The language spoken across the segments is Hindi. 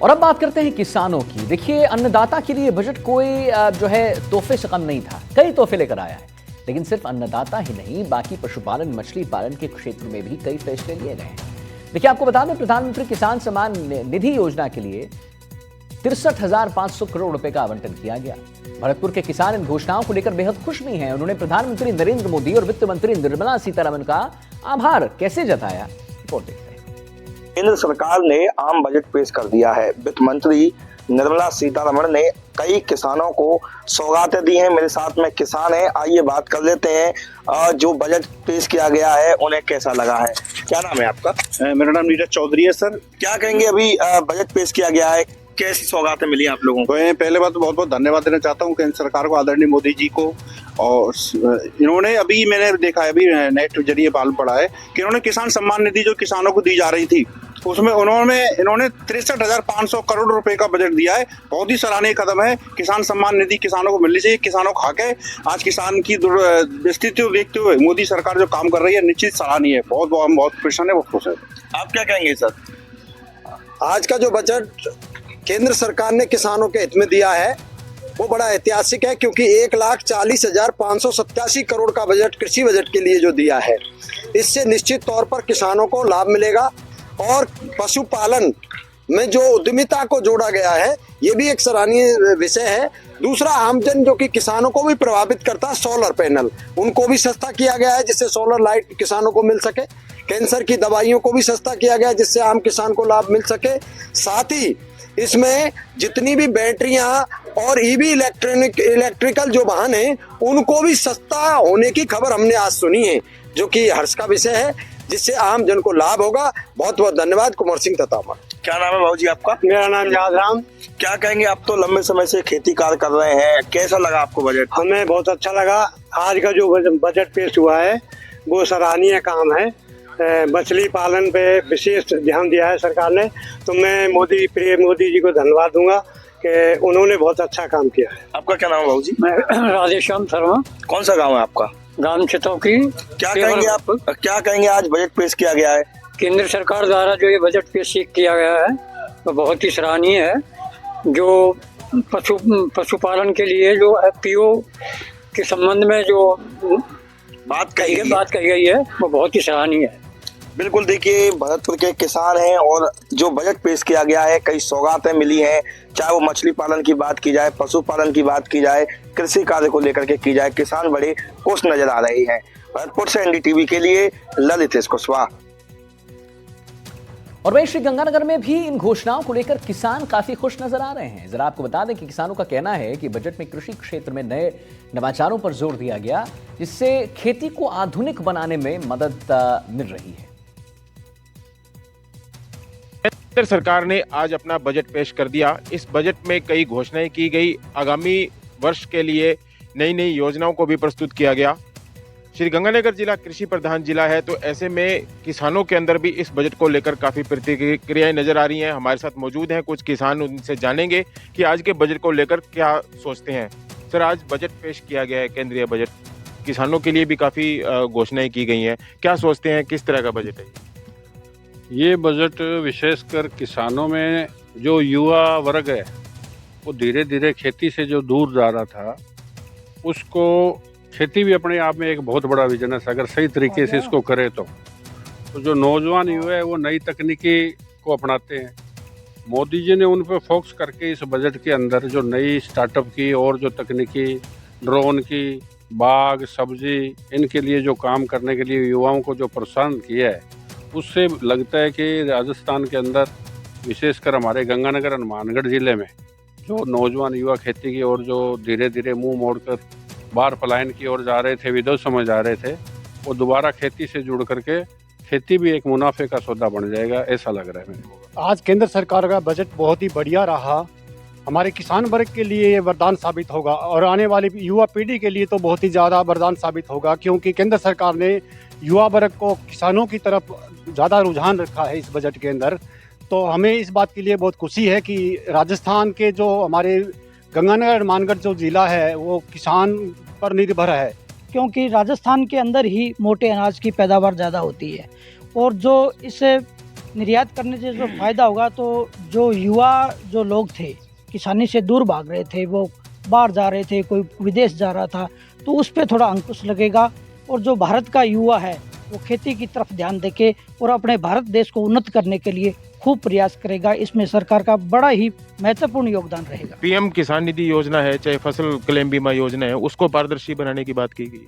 और अब बात करते हैं किसानों की। देखिए, अन्नदाता के लिए बजट कोई जो है तोहफे से कम नहीं था, कई तोहफे लेकर आया है। लेकिन सिर्फ अन्नदाता ही नहीं, बाकी पशुपालन, मछली पालन के क्षेत्र में भी कई फैसले लिए गए हैं। देखिए, आपको बता दें, प्रधानमंत्री किसान सम्मान निधि योजना के लिए 63,500 करोड़ रुपए का आवंटन किया गया। भरतपुर के किसान इन घोषणाओं को लेकर बेहद खुश भी हैं। उन्होंने प्रधानमंत्री नरेंद्र मोदी और वित्त मंत्री निर्मला सीतारमण का आभार कैसे जताया, रिपोर्ट देखते हैं। केंद्र सरकार ने आम बजट पेश कर दिया है। वित्त मंत्री निर्मला सीतारमण ने कई किसानों को सौगातें दी हैं। मेरे साथ में किसान हैं, आइए बात कर लेते हैं। जो बजट पेश किया गया है उन्हें कैसा लगा है? क्या नाम है आपका? मेरा नाम नीरज चौधरी है सर। क्या कहेंगे, अभी बजट पेश किया गया है, कैसी सौगातें मिली आप लोगों को? पहले बात तो बहुत बहुत धन्यवाद देना चाहता हूँ केंद्र सरकार को, आदरणीय मोदी जी को। और इन्होंने अभी मैंने देखा है, अभी नेट जरिए मालूम पड़ा है कि इन्होंने किसान सम्मान निधि जो किसानों को दी जा रही थी उसमें इन्होंने 63,500 करोड़ रुपए का बजट दिया है। बहुत ही सराहनीय कदम है। किसान सम्मान निधि किसानों को मिलनी चाहिए। किसानों को हक है। आज किसान की स्थिति को देखते हुए मोदी सरकार जो काम कर रही है निश्चित सराहनीय है। बहुत प्रसन्न है, बहुत खुश है। आप क्या कहेंगे सर? आज का जो बजट केंद्र सरकार ने किसानों के हित में दिया है वो बड़ा ऐतिहासिक है, क्योंकि 1,40,587 करोड़ का बजट कृषि बजट के लिए जो दिया है, इससे निश्चित तौर पर किसानों को लाभ मिलेगा। और पशुपालन में जो उद्यमिता को जोड़ा गया है ये भी एक सराहनीय विषय है। दूसरा, आमजन जो कि किसानों को भी प्रभावित करता है, सोलर पैनल उनको भी सस्ता किया गया है जिससे सोलर लाइट किसानों को मिल सके। कैंसर की दवाइयों को भी सस्ता किया गया है जिससे आम किसान को लाभ मिल सके। साथ ही इसमें जितनी भी बैटरियां और ईवी इलेक्ट्रिकल जो वाहन है उनको भी सस्ता होने की खबर हमने आज सुनी है, जो कि हर्ष का विषय है, जिससे आम जन को लाभ होगा। बहुत बहुत धन्यवाद। कुंवर सिंह ततामा। क्या नाम है भाजी आपका? मेरा नाम यादराम। क्या कहेंगे, आप तो लंबे समय से खेती कार्य कर रहे हैं, कैसा लगा आपको बजट? हमें बहुत अच्छा लगा। आज का जो बजट पेश हुआ है वो सराहनीय काम है। मछली पालन पे विशेष ध्यान दिया है सरकार ने, तो मैं प्रिय मोदी जी को धन्यवाद दूंगा कि उन्होंने बहुत अच्छा काम किया है। आपका क्या नाम है भाजी? मैं राधेश्याम शर्मा। कौन सा गाँव है आपका? गांव चितौकी। क्या कहेंगे आप, क्या कहेंगे, आज बजट पेश किया गया है? केंद्र सरकार द्वारा जो ये बजट पेश किया गया है वो बहुत ही सराहनीय है। जो पशुपालन के लिए जो एफपीओ के संबंध में जो बात कही गई है वो बहुत ही सराहनीय है। बिल्कुल, देखिए, भरतपुर के किसान हैं और जो बजट पेश किया गया है, कई सौगातें मिली हैं, चाहे वो मछली पालन की बात की जाए, पशुपालन की बात की जाए, कृषि कार्य को लेकर के की जाए, किसान बड़े खुश नजर आ रहे हैं। भरतपुर से एनडीटीवी के लिए ललित कुशवाहा। और वहीं श्रीगंगानगर में भी इन घोषणाओं को लेकर किसान काफी खुश नजर आ रहे हैं। जरा आपको बता दें कि किसानों का कहना है कि बजट में कृषि क्षेत्र में नए नवाचारों पर जोर दिया गया, जिससे खेती को आधुनिक बनाने में मदद मिल रही है। केंद्र सरकार ने आज अपना बजट पेश कर दिया। इस बजट में कई घोषणाएं की गई। आगामी वर्ष के लिए नई नई योजनाओं को भी प्रस्तुत किया गया। श्रीगंगानगर जिला कृषि प्रधान जिला है, तो ऐसे में किसानों के अंदर भी इस बजट को लेकर काफी प्रतिक्रियाएं नजर आ रही हैं। हमारे साथ मौजूद हैं कुछ किसान, उनसे जानेंगे कि आज के बजट को लेकर क्या सोचते हैं। सर, आज बजट पेश किया गया है, केंद्रीय बजट, किसानों के लिए भी काफी घोषणाएं की गई हैं, क्या सोचते हैं, किस तरह का बजट है ये बजट? विशेषकर किसानों में जो युवा वर्ग है वो धीरे धीरे खेती से जो दूर जा रहा था, उसको खेती भी अपने आप में एक बहुत बड़ा बिजनेस है अगर सही तरीके से इसको करे तो जो नौजवान युवा है वो नई तकनीकी को अपनाते हैं। मोदी जी ने उन पर फोकस करके इस बजट के अंदर जो नई स्टार्टअप की और जो तकनीकी, ड्रोन की, बाग, सब्जी, इनके लिए जो काम करने के लिए युवाओं को जो प्रोत्साहन किया है, उससे लगता है कि राजस्थान के अंदर, विशेषकर हमारे गंगानगर हनुमानगढ़ जिले में जो नौजवान युवा खेती की ओर जो धीरे धीरे मुंह मोड़कर बाहर पलायन की ओर जा रहे थे, विदेशों में जा रहे थे, वो दोबारा खेती से जुड़ करके खेती भी एक मुनाफे का सौदा बन जाएगा, ऐसा लग रहा है मेरे को। आज केंद्र सरकार का बजट बहुत ही बढ़िया रहा। हमारे किसान वर्ग के लिए ये वरदान साबित होगा और आने वाली युवा पीढ़ी के लिए तो बहुत ही ज़्यादा वरदान साबित होगा, क्योंकि केंद्र सरकार ने युवा वर्ग को किसानों की तरफ ज़्यादा रुझान रखा है इस बजट के अंदर। तो हमें इस बात के लिए बहुत खुशी है कि राजस्थान के जो हमारे गंगानगर हनुमानगढ़ जो जिला है वो किसान पर निर्भर है, क्योंकि राजस्थान के अंदर ही मोटे अनाज की पैदावार ज़्यादा होती है और जो इस निर्यात करने से जो फायदा होगा, तो जो युवा जो लोग थे किसानी से दूर भाग रहे थे, वो बाहर जा रहे थे, कोई विदेश जा रहा था, तो उस पर थोड़ा अंकुश लगेगा। और जो भारत का युवा है वो खेती की तरफ ध्यान देके और अपने भारत देश को उन्नत करने के लिए खूब प्रयास करेगा। इसमें सरकार का बड़ा ही महत्वपूर्ण योगदान रहेगा। पीएम किसान निधि योजना है, चाहे फसल क्लेम बीमा योजना है, उसको पारदर्शी बनाने की बात की गई।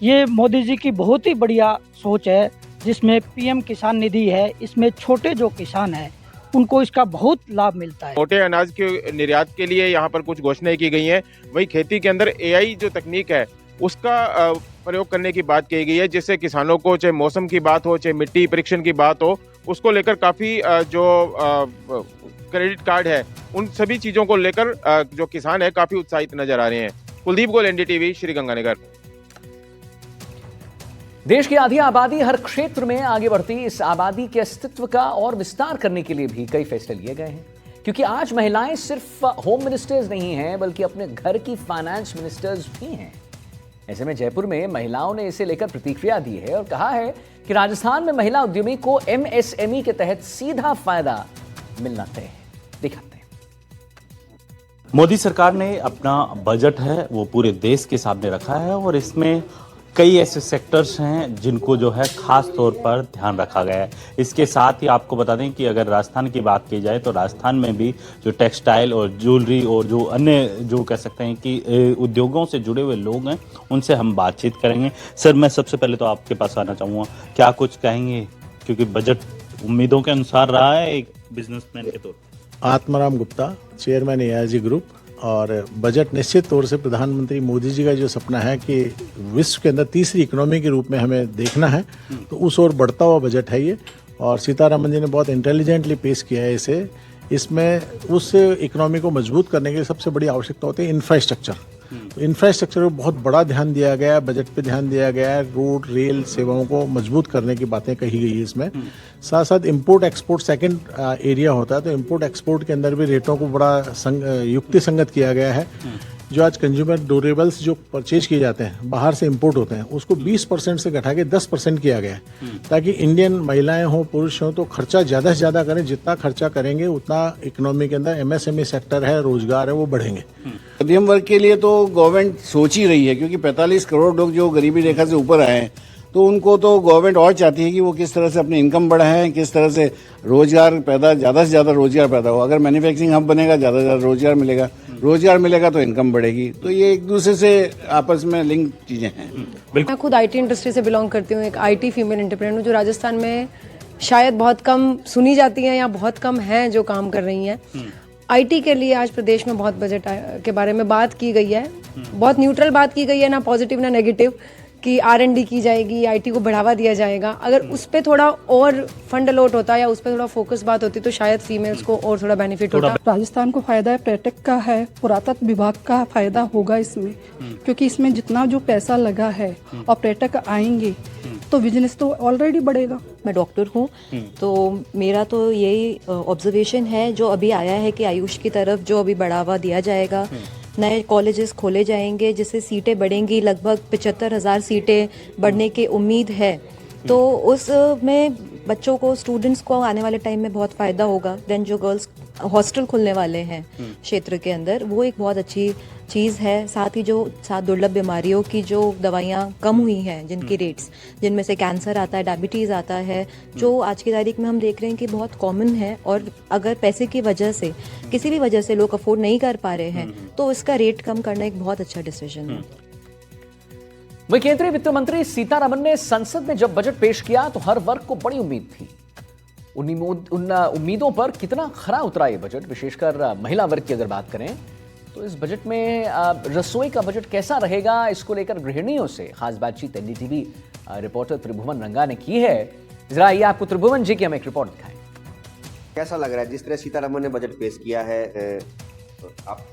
ये मोदी जी की बहुत ही बढ़िया सोच है, जिसमें पीएम किसान निधि है। इसमें छोटे जो किसान हैं उनको इसका बहुत लाभ मिलता है। मोटे अनाज के निर्यात के लिए यहाँ पर कुछ घोषणाएं की गई हैं। वही खेती के अंदर एआई जो तकनीक है उसका प्रयोग करने की बात की गई है, जिससे किसानों को चाहे मौसम की बात हो, चाहे मिट्टी परीक्षण की बात हो, उसको लेकर काफी जो क्रेडिट कार्ड है, उन सभी चीजों को लेकर जो किसान है काफी उत्साहित नजर आ रहे हैं। कुलदीप गोल, एनडीटीवी, श्रीगंगानगर। देश की आधी आबादी हर क्षेत्र में आगे बढ़ती, इस आबादी के अस्तित्व का और विस्तार करने के लिए भी कई फैसले लिए गए हैं, क्योंकि आज महिलाएं सिर्फ होम मिनिस्टर्स नहीं हैं बल्कि अपने घर की फाइनेंस मिनिस्टर्स भी हैं। ऐसे में जयपुर में महिलाओं ने इसे लेकर प्रतिक्रिया दी है और कहा है कि राजस्थान में महिला उद्यमी को एमएसएमई के तहत सीधा फायदा मिलना तय है। दिखाते हैं। मोदी सरकार ने अपना बजट है वो पूरे देश के सामने रखा है और इसमें कई ऐसे सेक्टर्स हैं जिनको जो है खास तौर पर ध्यान रखा गया है। इसके साथ ही आपको बता दें कि अगर राजस्थान की बात की जाए तो राजस्थान में भी जो टेक्सटाइल और ज्वेलरी और जो अन्य जो कह सकते हैं कि उद्योगों से जुड़े हुए लोग हैं उनसे हम बातचीत करेंगे। सर, मैं सबसे पहले तो आपके पास आना चाहूँगा, क्या कुछ कहेंगे, क्योंकि बजट उम्मीदों के अनुसार रहा है एक बिजनेसमैन के तौर पर। Atmaram Gupta, chairman AIG group. और बजट निश्चित तौर से प्रधानमंत्री मोदी जी का जो सपना है कि विश्व के अंदर तीसरी इकोनॉमी के रूप में हमें देखना है, तो उस ओर बढ़ता हुआ बजट है ये। और सीतारमन जी ने बहुत इंटेलिजेंटली पेश किया है इसे। इसमें उस इकोनॉमी को मजबूत करने के लिए सबसे बड़ी आवश्यकता होती है इंफ्रास्ट्रक्चर। तो इंफ्रास्ट्रक्चर को बहुत बड़ा ध्यान दिया गया है, बजट पे ध्यान दिया गया है। रोड, रेल सेवाओं को मजबूत करने की बातें कही गई है इसमें। साथ साथ इंपोर्ट एक्सपोर्ट सेकंड एरिया होता है, तो इंपोर्ट एक्सपोर्ट के अंदर भी रेटों को बड़ा युक्ति संगत किया गया है। जो आज कंज्यूमर ड्यूरेबल्स जो परचेज किए जाते हैं बाहर से इंपोर्ट होते हैं, उसको 20% से घटा के 10% किया गया है, ताकि इंडियन महिलाएं हों पुरुष हों तो खर्चा ज़्यादा से ज़्यादा करें। जितना खर्चा करेंगे उतना इकोनॉमी के अंदर एमएसएमई सेक्टर है, रोजगार है, वो बढ़ेंगे। मध्यम वर्ग के लिए तो गवर्नमेंट सोच ही रही है, क्योंकि 45 करोड़ लोग जो गरीबी रेखा से ऊपर आए हैं, तो उनको तो गवर्नमेंट और चाहती है कि वो किस तरह से अपनी इनकम बढ़ाएं, किस तरह से रोजगार पैदा, ज़्यादा से ज़्यादा रोजगार पैदा हो। अगर मैन्युफैक्चरिंग हब बनेगा, ज़्यादा से ज़्यादा रोजगार मिलेगा, रोजगार मिलेगा तो इनकम बढ़ेगी। तो ये एक दूसरे से आपस में लिंक चीज़ें हैं। मैं खुद आईटी इंडस्ट्री से बिलोंग करती हूँ, एक आईटी फीमेल एंटरप्रेन्योर हूँ, जो राजस्थान में शायद बहुत कम सुनी जाती हैं या बहुत कम हैं जो काम कर रही हैं। आईटी के लिए आज प्रदेश में बहुत बजट के बारे में बात की गई है, बहुत न्यूट्रल बात की गई है, ना पॉजिटिव ना नेगेटिव, कि आर&डी की जाएगी, आईटी को बढ़ावा दिया जाएगा। अगर उस पर थोड़ा और फंड अलॉट होता या उस पर थोड़ा फोकस बात होती तो शायद फीमेल्स को और थोड़ा बेनिफिट होता। राजस्थान को फायदा है, पर्यटक का है, पुरातत्व विभाग का फायदा होगा इसमें, क्योंकि इसमें जितना जो पैसा लगा है और पर्यटक आएंगे तो बिजनेस तो ऑलरेडी बढ़ेगा। मैं डॉक्टर हूँ, तो मेरा तो यही ऑब्जर्वेशन है जो अभी आया है कि आयुष की तरफ जो अभी बढ़ावा दिया जाएगा, नए कॉलेजेस खोले जाएंगे जिससे सीटें बढ़ेंगी, लगभग 75,000 सीटें बढ़ने की उम्मीद है। तो उसमें बच्चों को, स्टूडेंट्स को आने वाले टाइम में बहुत फ़ायदा होगा। देन जो गर्ल्स हॉस्टल खुलने वाले हैं क्षेत्र के अंदर, वो एक बहुत अच्छी चीज़ है। साथ ही जो दुर्लभ बीमारियों की जो दवाइयाँ कम हुई हैं, जिनकी रेट्स, जिनमें से कैंसर आता है, डायबिटीज़ आता है, जो आज की तारीख में हम देख रहे हैं कि बहुत कॉमन है, और अगर पैसे की वजह से, किसी भी वजह से लोग अफोर्ड नहीं कर पा रहे हैं, तो इसका रेट कम करना एक बहुत अच्छा डिसीजन है। वही केंद्रीय वित्त मंत्री सीतारमन ने संसद में जब बजट पेश किया तो हर वर्ग को बड़ी उम्मीद थी। उन उम्मीदों पर कितना खरा उतरा ये बजट, विशेषकर महिला वर्ग की अगर बात करें तो इस बजट में रसोई का बजट कैसा रहेगा, इसको लेकर गृहिणियों से खास बातचीत एनडीटीवी रिपोर्टर त्रिभुवन रंगा ने की है। जरा ये आपको त्रिभुवन जी की हम एक रिपोर्ट दिखाएं। कैसा लग रहा है जिस तरह सीतारमन ने बजट पेश किया है? आप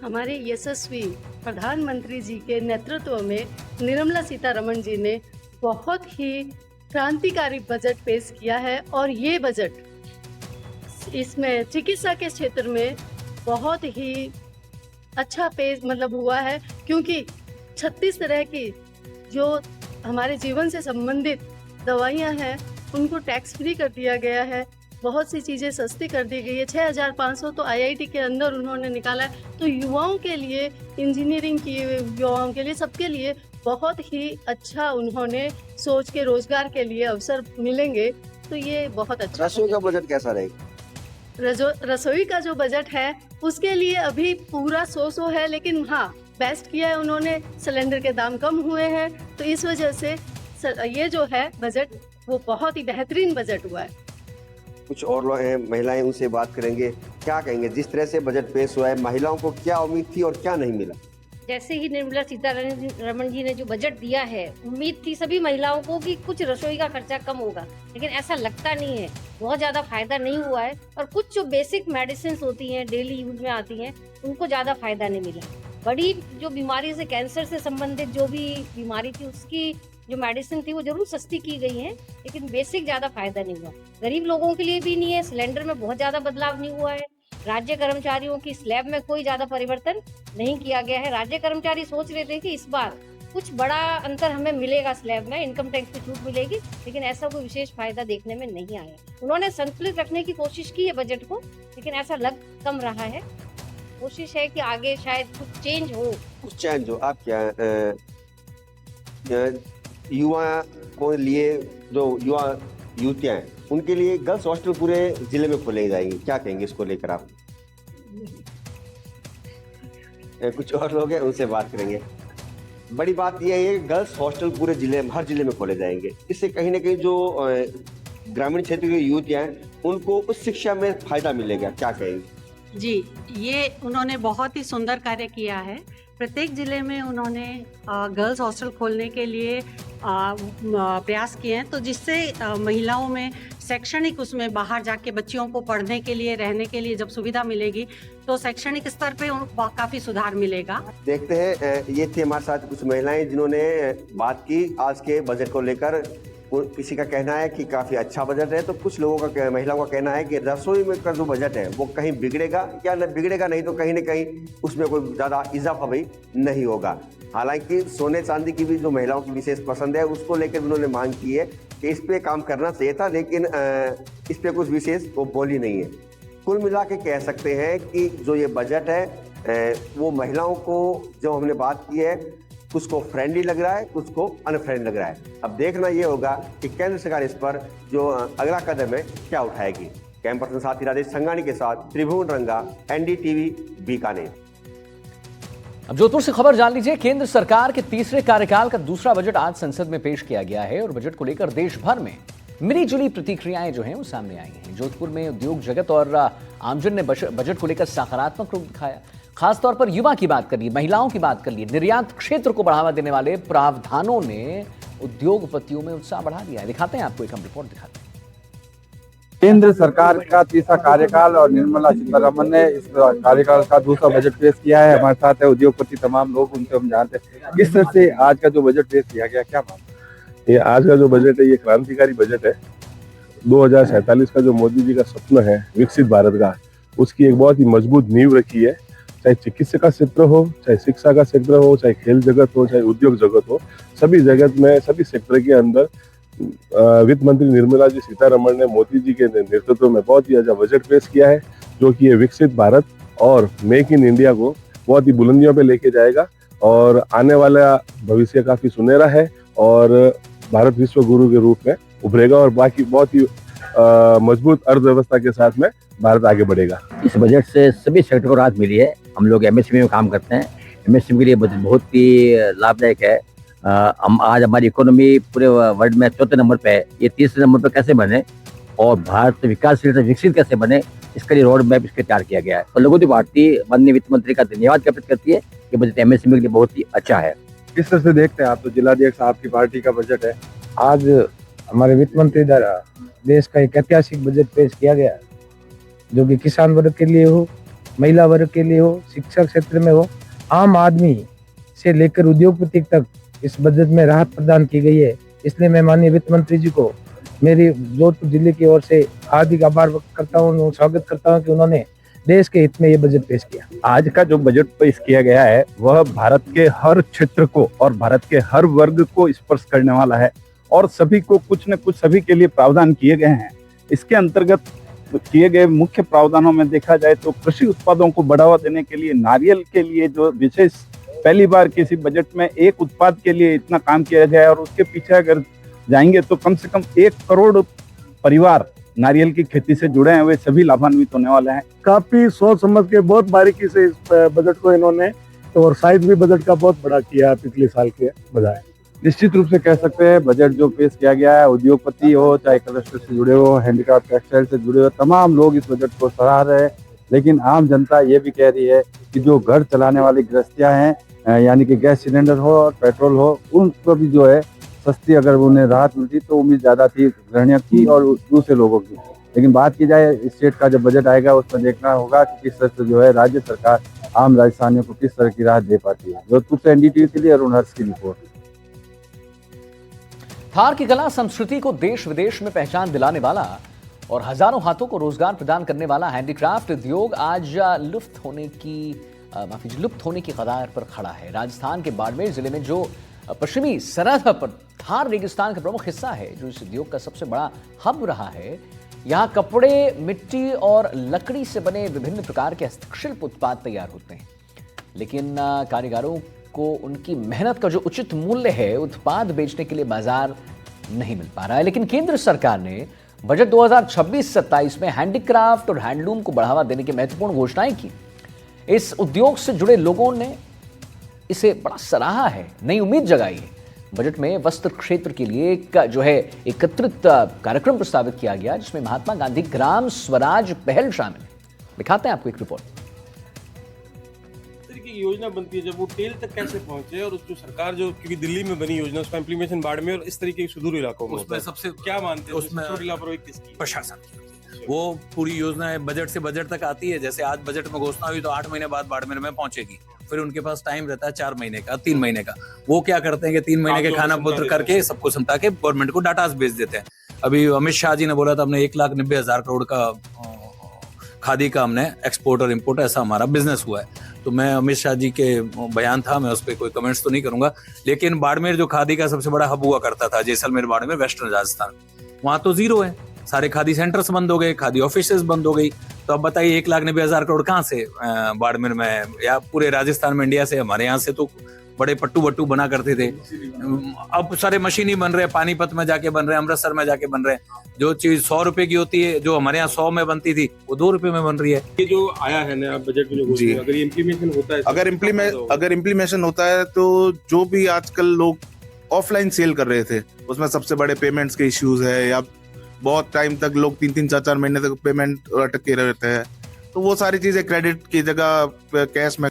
हमारे यशस्वी प्रधानमंत्री जी के नेतृत्व में निर्मला सीतारमन जी ने बहुत ही क्रांतिकारी बजट पेश किया है, और ये बजट इसमें चिकित्सा के क्षेत्र में बहुत ही अच्छा पेश हुआ है, क्योंकि 36 तरह की जो हमारे जीवन से संबंधित दवाइयां हैं उनको टैक्स फ्री कर दिया गया है, बहुत सी चीज़ें सस्ती कर दी गई है। 6500 तो आईआईटी के अंदर उन्होंने निकाला है। तो युवाओं के लिए, इंजीनियरिंग की युवाओं के लिए, सबके लिए बहुत ही अच्छा उन्होंने सोच के रोजगार के लिए अवसर मिलेंगे, तो ये बहुत अच्छा। रसोई का बजट कैसा रहेगा? रसोई का जो बजट है उसके लिए अभी पूरा 100 है, लेकिन हाँ बेस्ट किया है उन्होंने, सिलेंडर के दाम कम हुए हैं, तो इस वजह से ये जो है बजट वो बहुत ही बेहतरीन बजट हुआ है। कुछ और लोग हैं, महिलाएं, उनसे बात करेंगे। क्या कहेंगे, जिस तरह से बजट पेश हुआ है, महिलाओं को क्या उम्मीद थी और क्या नहीं मिला? जैसे ही निर्मला सीतारमण जी ने जो बजट दिया है, उम्मीद थी सभी महिलाओं को कि कुछ रसोई का खर्चा कम होगा, लेकिन ऐसा लगता नहीं है, बहुत ज़्यादा फायदा नहीं हुआ है। और कुछ जो बेसिक मेडिसिन होती हैं, डेली यूज में आती हैं, उनको ज़्यादा फायदा नहीं मिला। बड़ी जो बीमारी से, कैंसर से संबंधित जो भी बीमारी थी, उसकी जो मेडिसिन थी वो जरूर सस्ती की गई है, लेकिन बेसिक ज़्यादा फायदा नहीं हुआ। गरीब लोगों के लिए भी नहीं है, सिलेंडर में बहुत ज़्यादा बदलाव नहीं हुआ है। राज्य कर्मचारियों की स्लैब में कोई ज़्यादा परिवर्तन नहीं किया गया है। राज्य कर्मचारी सोच रहे थे कि इस बार कुछ बड़ा अंतर हमें मिलेगा, स्लैब में इनकम टैक्स की छूट मिलेगी, लेकिन ऐसा कोई विशेष फायदा देखने में नहीं आया। उन्होंने संतुलित रखने की कोशिश की है बजट को, लेकिन ऐसा लग कम रहा है। कोशिश है कि आगे शायद कुछ चेंज हो। कुछ चेंज हो। आप क्या युवा को लिए, जो युवा युवतियां हैं, उनके लिए गर्ल्स हॉस्टल पूरे जिले में खोले जाएंगे, क्या कहेंगे इसको लेकर आप? कुछ और लोग हैं, उनसे बात करेंगे। बड़ी बात यह है कि गर्ल्स हॉस्टल पूरे जिले में, हर जिले में खोले जाएंगे। इससे कहीं ना कहीं जो ग्रामीण क्षेत्र की युवतियां हैं, उनको उस शिक्षा में फायदा मिलेगा, क्या कहेंगे? जी, ये उन्होंने बहुत ही सुंदर कार्य किया है। प्रत्येक जिले में उन्होंने गर्ल्स हॉस्टल खोलने के लिए प्रयास किए हैं, तो जिससे महिलाओं में शैक्षणिक, उसमें बाहर जाके बच्चियों को पढ़ने के लिए, रहने के लिए जब सुविधा मिलेगी, तो शैक्षणिक स्तर पे काफ़ी सुधार मिलेगा। देखते हैं, ये थी हमारे साथ कुछ महिलाएं जिन्होंने बात की आज के बजट को लेकर। किसी का कहना है कि काफ़ी अच्छा बजट है, तो कुछ लोगों का, महिलाओं का कहना है कि रसोई में का जो बजट है वो कहीं बिगड़ेगा या न बिगड़ेगा नहीं, तो कहीं ना कहीं उसमें कोई ज़्यादा इजाफा भी नहीं होगा। हालांकि सोने चांदी की भी जो महिलाओं की विशेष पसंद है, उसको लेकर उन्होंने मांग की है कि इस पे काम करना चाहिए था, लेकिन इस पे कुछ विशेष वो बोली नहीं है। कुल मिला के कह सकते हैं कि जो ये बजट है वो महिलाओं को, जो हमने बात की है, कुछ को फ्रेंडली लग रहा है, कुछ को अनफ्रेंडली लग रहा है। अब देखना ये होगा कि केंद्र सरकार इस पर जो अगला कदम है क्या उठाएगी। कैमरा पर्सन साथी राजेश संगानी के साथ त्रिभुवन रंगा, एनडीटीवी, बीकानेर। अब जोधपुर से खबर जान लीजिए। केंद्र सरकार के तीसरे कार्यकाल का दूसरा बजट आज संसद में पेश किया गया है और बजट को लेकर देश भर में मिली जुली प्रतिक्रियाएं जो हैं वो सामने आई हैं। जोधपुर में उद्योग जगत और आमजन ने बजट को लेकर सकारात्मक रूप दिखाया। खासतौर पर युवा की बात कर ली, महिलाओं की बात कर ली। निर्यात क्षेत्र को बढ़ावा देने वाले प्रावधानों ने उद्योगपतियों में उत्साह बढ़ा दिया है। दिखाते हैं आपको, एक हम रिपोर्ट दिखाते हैं। केंद्र सरकार का तीसरा कार्यकाल और निर्मला सीतारमण ने इस कार्यकाल का दूसरा बजट पेश किया है। हमारे साथ है उद्योगपति, तमाम लोग, उनसे हम जानते हैं किस तरह से आज का जो बजट पेश किया गया, क्या मामला? ये आज का जो बजट है ये क्रांतिकारी बजट है। 2047 का जो मोदी जी का सपना है विकसित भारत का, उसकी एक बहुत ही मजबूत नींव रखी है। चाहे चिकित्सा का क्षेत्र हो, चाहे शिक्षा का क्षेत्र हो, चाहे खेल जगत हो, चाहे उद्योग जगत हो, सभी जगत में, सभी सेक्टर के अंदर वित्त मंत्री निर्मला जी सीतारमण ने मोदी जी के नेतृत्व में बहुत ही अच्छा बजट पेश किया है, जो कि ये विकसित भारत और मेक इन इंडिया को बहुत ही बुलंदियों पे लेके जाएगा और आने वाला भविष्य काफी सुनहरा है और भारत विश्व गुरु के रूप में उभरेगा और बाकी बहुत ही मजबूत अर्थव्यवस्था के साथ में भारत आगे बढ़ेगा। इस बजट से सभी सेक्टर को राहत मिली है। हम लोग एमएसएमई में काम करते हैं, एमएसएमई के लिए बजट बहुत ही लाभदायक है। हम आज हमारी इकोनॉमी पूरे वर्ल्ड में 4थे नंबर पे है, ये 3रे नंबर पे कैसे बने और भारत विकासशील से विकसित कैसे बने, इसके लिए रोड मैप इसके तैयार किया गया है। तो लघु पार्टी माननीय वित्त मंत्री का धन्यवाद ज्ञापित करती है कि बजट एमएसएमई के लिए बहुत ही अच्छा है। किस तरह से देखते हैं आप? तो जिलाध्यक्ष आपकी पार्टी का बजट है, आज हमारे वित्त मंत्री द्वारा देश का एक ऐतिहासिक बजट पेश किया गया, जो कि किसान वर्ग के लिए हो, महिला वर्ग के लिए हो, शिक्षा क्षेत्र में हो, आम आदमी से लेकर उद्योगपति तक इस बजट में राहत प्रदान की गई है। इसलिए मैं माननीय वित्त मंत्री जी को मेरी जोधपुर जिले की ओर से हार्दिक आभार व्यक्त करता हूँ, स्वागत करता हूँ कि उन्होंने देश के हित में ये बजट पेश किया। आज का जो बजट पेश किया गया है वह भारत के हर क्षेत्र को और भारत के हर वर्ग को स्पर्श करने वाला है और सभी को कुछ न कुछ सभी के लिए प्रावधान किए गए हैं। इसके अंतर्गत किए गए मुख्य प्रावधानों में देखा जाए तो कृषि उत्पादों को बढ़ावा देने के लिए नारियल के लिए जो विशेष पहली बार किसी बजट में एक उत्पाद के लिए इतना काम किया गया है, और उसके पीछे अगर जाएंगे तो कम से कम 1 करोड़ परिवार नारियल की खेती से जुड़े हैं, वे सभी लाभान्वित होने वाले हैं। काफी सोच समझ के बहुत बारीकी से इस बजट को इन्होंने और साइज भी बजट का बहुत बड़ा किया है पिछले साल के बजाय। निश्चित रूप से कह सकते हैं बजट जो पेश किया गया है, उद्योगपति हो, चाहे क्लस्टर से जुड़े हो, हैंडीक्राफ्ट टेक्सटाइल से जुड़े हो, तमाम लोग इस बजट को सराह रहे हैं। लेकिन आम जनता ये भी कह रही है कि जो घर चलाने वाली गृहस्थियां हैं, यानी कि गैस सिलेंडर हो और पेट्रोल हो, उन पर भी जो है सस्ती अगर उन्हें राहत मिलती तो उम्मीद ज्यादा थी गृहणियों की और दूसरे लोगों की। लेकिन बात की जाए स्टेट का जब बजट आएगा उसमें देखना होगा कि किस तरह से जो है राज्य सरकार आम राजस्थानियों को किस तरह की राहत दे पाती है। जोधपुर से NDTV के लिए अरुण हर्ष की रिपोर्ट। थार की कला संस्कृति को देश विदेश में पहचान दिलाने वाला और हजारों हाथों को रोजगार प्रदान करने वाला हैंडीक्राफ्ट उद्योग आज लुप्त होने की कगार पर खड़ा है। राजस्थान के बाड़मेर जिले में जो पश्चिमी सरहद पर थार रेगिस्तान का प्रमुख हिस्सा है, जो इस उद्योग का सबसे बड़ा हब रहा है, यहाँ कपड़े, मिट्टी और लकड़ी से बने विभिन्न प्रकार के हस्तशिल्प उत्पाद तैयार होते हैं। लेकिन कारीगरों को उनकी मेहनत का जो उचित मूल्य है उत्पाद बेचने के लिए बाजार नहीं मिल पा रहा है। लेकिन केंद्र सरकार ने बजट 2026-27 में हैंडीक्राफ्ट और हैंडलूम को बढ़ावा देने की महत्वपूर्ण घोषणाएं की। इस उद्योग से जुड़े लोगों ने इसे बड़ा सराहा है, नई उम्मीद जगाई है। बजट में वस्त्र क्षेत्र के लिए एकत्रित कार्यक्रम प्रस्तावित किया गया, जिसमें महात्मा गांधी ग्राम स्वराज पहल शामिल है। दिखाते हैं आपको एक रिपोर्ट। योजना बनती है जब वो टेल तक कैसे पहुंचे, और जो सरकार जो क्योंकि दिल्ली में बनी योजना उसका इम्प्लीमेंटेशन बाड़मेर और इस तरीके के सुदूर इलाकों में उसमें सबसे क्या मानते हैं उसमें लापरवाही किसकी? प्रशासन। वो पूरी योजना बजट से बजट तक आती है। जैसे आज बजट में घोषणा हुई तो 8 महीने बाद बाड़मेर में पहुंचेगी, फिर उनके पास टाइम रहता है 4 महीने का, 3 महीने का। वो क्या करते हैं कि 3 महीने के खाना पुत्र करके सबको समझा के गवर्नमेंट को डाटा भेज देते हैं। अभी अमित शाह जी ने बोला था हमने 1,90,000 करोड़ का खादी का हमने एक्सपोर्ट और इम्पोर्ट ऐसा हमारा बिजनेस हुआ है। तो मैं अमित शाह जी के बयान था, मैं उस पर कोई कमेंट्स तो नहीं करूंगा। लेकिन बाड़मेर जो खादी का सबसे बड़ा हब हुआ करता था, जैसलमेर, बाड़मेर, वेस्टर्न राजस्थान, वहां तो जीरो है। सारे खादी सेंटर्स बंद हो गए, खादी ऑफिसेज बंद हो गई। तो अब बताइए 1,90,000 करोड़ कहाँ से बाड़मेर में या पूरे राजस्थान में, इंडिया से, हमारे यहाँ से तो बड़े पट्टू बट्टू बना करते थे। अब सारे मशीन ही बन रहे हैं, पानीपत में जाके बन रहे हैं, अमृतसर में जाके बन रहे हैं। जो चीज 100 रुपए की होती है, जो हमारे यहाँ 100 में बनती थी, वो 2 रुपए में बन रही है। ये जो आया है नया बजट में, जो अगर इम्प्लीमेशन होता है, अगर इम्प्लीमेशन होता है तो जो भी आजकल लोग ऑफलाइन सेल कर रहे थे उसमें सबसे बड़े पेमेंट्स के इश्यूज है, या बहुत टाइम तक लोग 3-3, 4-4 महीने तक पेमेंट अटके रहते हैं, तो वो सारी चीजें क्रेडिट की जगह कैश में